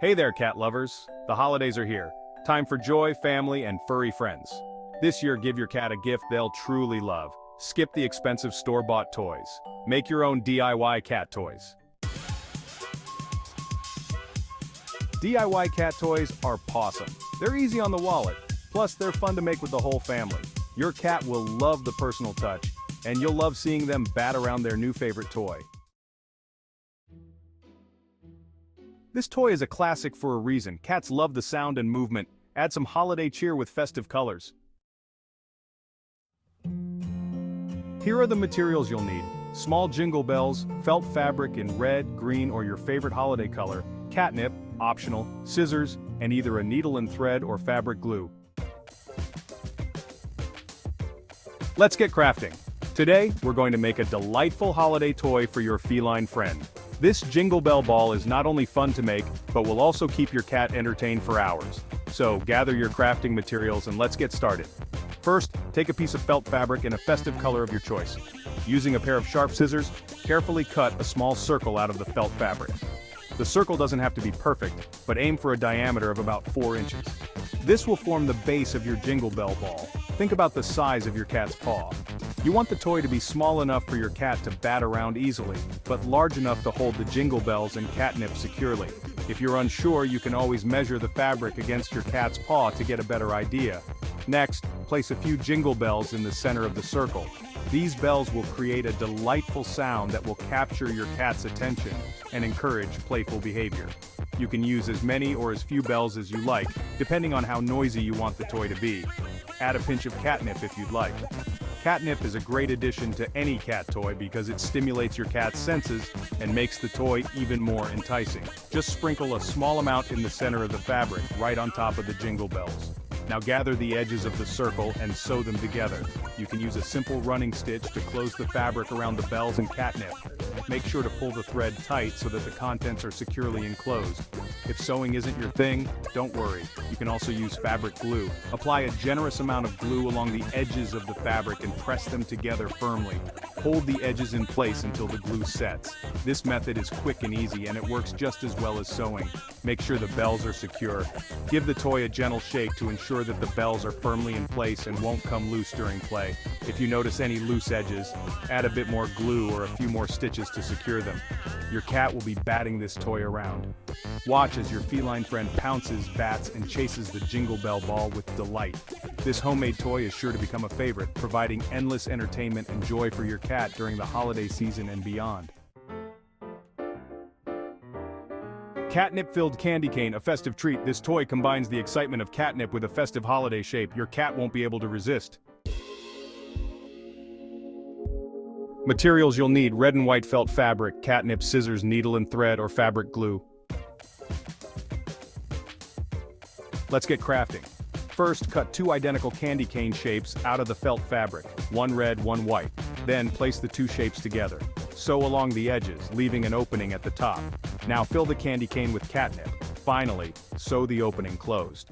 Hey there, cat lovers! The holidays are here. Time for joy, family, and furry friends. This year, give your cat a gift they'll truly love. Skip the expensive store-bought toys. Make your own DIY cat toys. DIY cat toys are pawsome. They're easy on the wallet, plus they're fun to make with the whole family. Your cat will love the personal touch, and you'll love seeing them bat around their new favorite toy. This toy is a classic for a reason. Cats love the sound and movement. Add some holiday cheer with festive colors. Here are the materials you'll need. Small jingle bells, felt fabric in red, green, or your favorite holiday color, catnip, optional, scissors, and either a needle and thread or fabric glue. Let's get crafting. Today, we're going to make a delightful holiday toy for your feline friend. This jingle bell ball is not only fun to make, but will also keep your cat entertained for hours. So gather your crafting materials and let's get started. First, take a piece of felt fabric in a festive color of your choice. Using a pair of sharp scissors, carefully cut a small circle out of the felt fabric. The circle doesn't have to be perfect, but aim for a diameter of about 4 inches. This will form the base of your jingle bell ball. Think about the size of your cat's paw. You want the toy to be small enough for your cat to bat around easily, but large enough to hold the jingle bells and catnip securely. If you're unsure, you can always measure the fabric against your cat's paw to get a better idea. Next, place a few jingle bells in the center of the circle. These bells will create a delightful sound that will capture your cat's attention and encourage playful behavior. You can use as many or as few bells as you like, depending on how noisy you want the toy to be. Add a pinch of catnip if you'd like. Catnip is a great addition to any cat toy because it stimulates your cat's senses and makes the toy even more enticing. Just sprinkle a small amount in the center of the fabric, right on top of the jingle bells. Now gather the edges of the circle and sew them together. You can use a simple running stitch to close the fabric around the bells and catnip. Make sure to pull the thread tight so that the contents are securely enclosed. If sewing isn't your thing, don't worry. You can also use fabric glue. Apply a generous amount of glue along the edges of the fabric and press them together firmly. Hold the edges in place until the glue sets. This method is quick and easy, and it works just as well as sewing. Make sure the bells are secure. Give the toy a gentle shake to ensure that the bells are firmly in place and won't come loose during play. If you notice any loose edges, add a bit more glue or a few more stitches to secure them. Your cat will be batting this toy around. Watch as your feline friend pounces, bats, and chases the jingle bell ball with delight. This homemade toy is sure to become a favorite, providing endless entertainment and joy for your cat during the holiday season and beyond. Catnip-filled candy cane, a festive treat. This toy combines the excitement of catnip with a festive holiday shape. Your cat won't be able to resist. Materials you'll need: red and white felt fabric, catnip, scissors, needle and thread, or fabric glue. Let's get crafting. First, cut 2 identical candy cane shapes out of the felt fabric, one red, one white. Then, place the 2 shapes together. Sew along the edges, leaving an opening at the top. Now fill the candy cane with catnip. Finally, sew the opening closed.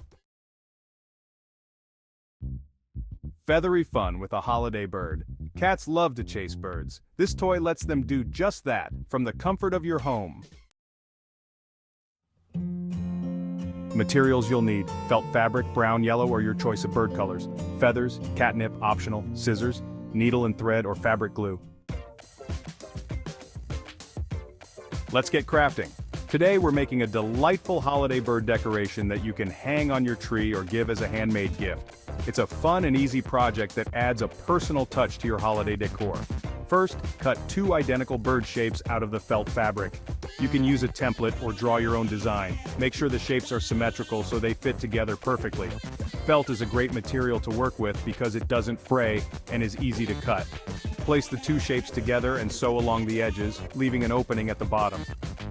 Feathery fun with a holiday bird. Cats love to chase birds. This toy lets them do just that, from the comfort of your home. Materials you'll need: felt fabric, brown, yellow, or your choice of bird colors, feathers, catnip, optional, scissors, needle and thread, or fabric glue. Let's get crafting. Today we're making a delightful holiday bird decoration that you can hang on your tree or give as a handmade gift. It's a fun and easy project that adds a personal touch to your holiday decor. First, cut 2 identical bird shapes out of the felt fabric. You can use a template or draw your own design. Make sure the shapes are symmetrical so they fit together perfectly. Felt is a great material to work with because it doesn't fray and is easy to cut. Place the 2 shapes together and sew along the edges, leaving an opening at the bottom.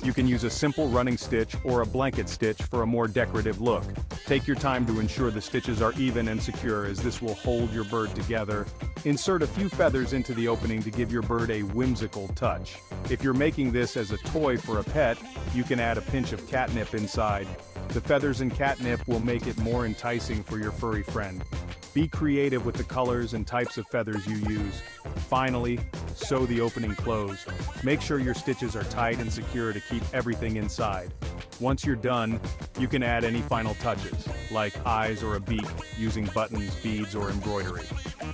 You can use a simple running stitch or a blanket stitch for a more decorative look. Take your time to ensure the stitches are even and secure, as this will hold your bird together. Insert a few feathers into the opening to give your bird a whimsical touch. If you're making this as a toy for a pet, you can add a pinch of catnip inside. The feathers and catnip will make it more enticing for your furry friend. Be creative with the colors and types of feathers you use. Finally, sew the opening closed. Make sure your stitches are tight and secure to keep everything inside. Once you're done, you can add any final touches, like eyes or a beak, using buttons, beads, or embroidery.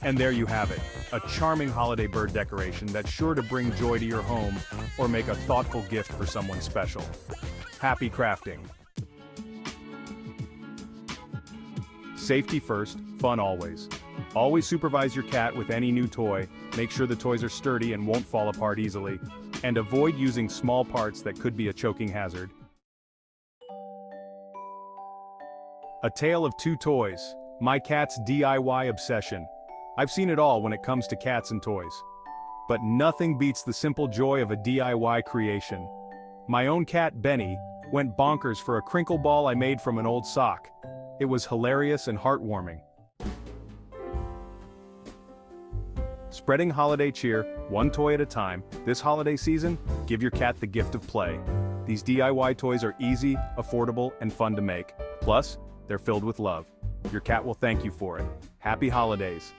And there you have it, a charming holiday bird decoration that's sure to bring joy to your home or make a thoughtful gift for someone special. Happy crafting! Safety first, fun always. Always supervise your cat with any new toy, make sure the toys are sturdy and won't fall apart easily, and avoid using small parts that could be a choking hazard. A tale of two toys, my cat's DIY obsession. I've seen it all when it comes to cats and toys. But nothing beats the simple joy of a DIY creation. My own cat, Benny, went bonkers for a crinkle ball I made from an old sock. It was hilarious and heartwarming. Spreading holiday cheer, one toy at a time, this holiday season, give your cat the gift of play. These DIY toys are easy, affordable, and fun to make. Plus, they're filled with love. Your cat will thank you for it. Happy holidays.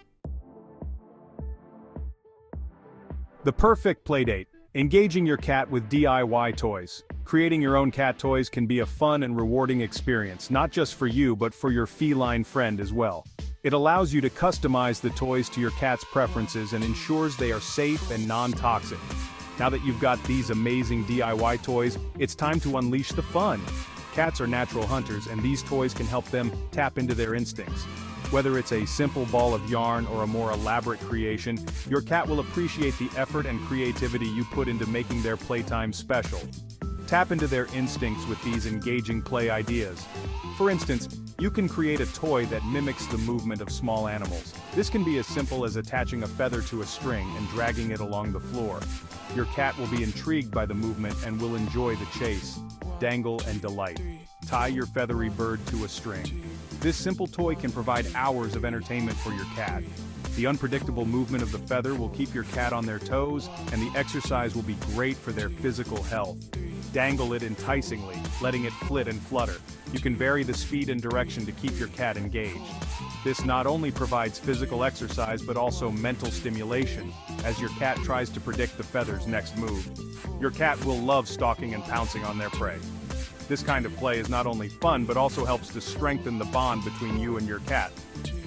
The perfect playdate. Engaging your cat with DIY toys. Creating your own cat toys can be a fun and rewarding experience, not just for you but for your feline friend as well. It allows you to customize the toys to your cat's preferences and ensures they are safe and non-toxic. Now that you've got these amazing DIY toys, it's time to unleash the fun. Cats are natural hunters, and these toys can help them tap into their instincts. Whether it's a simple ball of yarn or a more elaborate creation, your cat will appreciate the effort and creativity you put into making their playtime special. Tap into their instincts with these engaging play ideas. For instance, you can create a toy that mimics the movement of small animals. This can be as simple as attaching a feather to a string and dragging it along the floor. Your cat will be intrigued by the movement and will enjoy the chase, dangle, and delight. Tie your feathery bird to a string. This simple toy can provide hours of entertainment for your cat. The unpredictable movement of the feather will keep your cat on their toes, and the exercise will be great for their physical health. Dangle it enticingly, letting it flit and flutter. You can vary the speed and direction to keep your cat engaged. This not only provides physical exercise but also mental stimulation, as your cat tries to predict the feather's next move. Your cat will love stalking and pouncing on their prey. This kind of play is not only fun but also helps to strengthen the bond between you and your cat.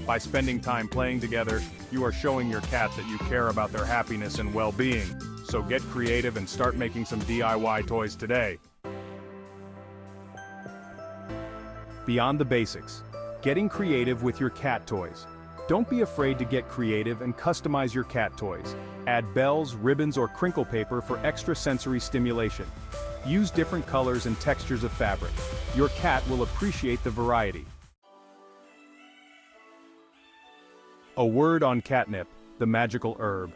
By spending time playing together, you are showing your cat that you care about their happiness and well-being. So get creative and start making some DIY toys today. Beyond the basics, getting creative with your cat toys. Don't be afraid to get creative and customize your cat toys. Add bells, ribbons, or crinkle paper for extra sensory stimulation. Use different colors and textures of fabric. Your cat will appreciate the variety. A word on catnip, the magical herb.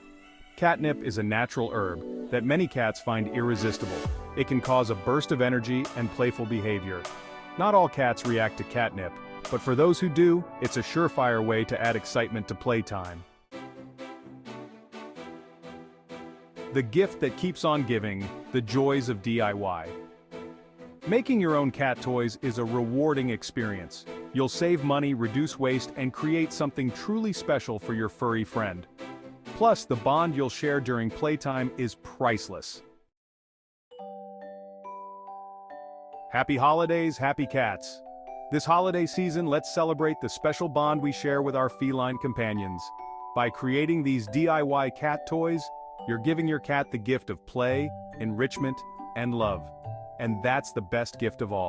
Catnip is a natural herb that many cats find irresistible. It can cause a burst of energy and playful behavior. Not all cats react to catnip, but for those who do, it's a surefire way to add excitement to playtime. The gift that keeps on giving, the joys of DIY. Making your own cat toys is a rewarding experience. You'll save money, reduce waste, and create something truly special for your furry friend. Plus, the bond you'll share during playtime is priceless. Happy holidays, happy cats! This holiday season, let's celebrate the special bond we share with our feline companions. By creating these DIY cat toys, you're giving your cat the gift of play, enrichment, and love. And that's the best gift of all.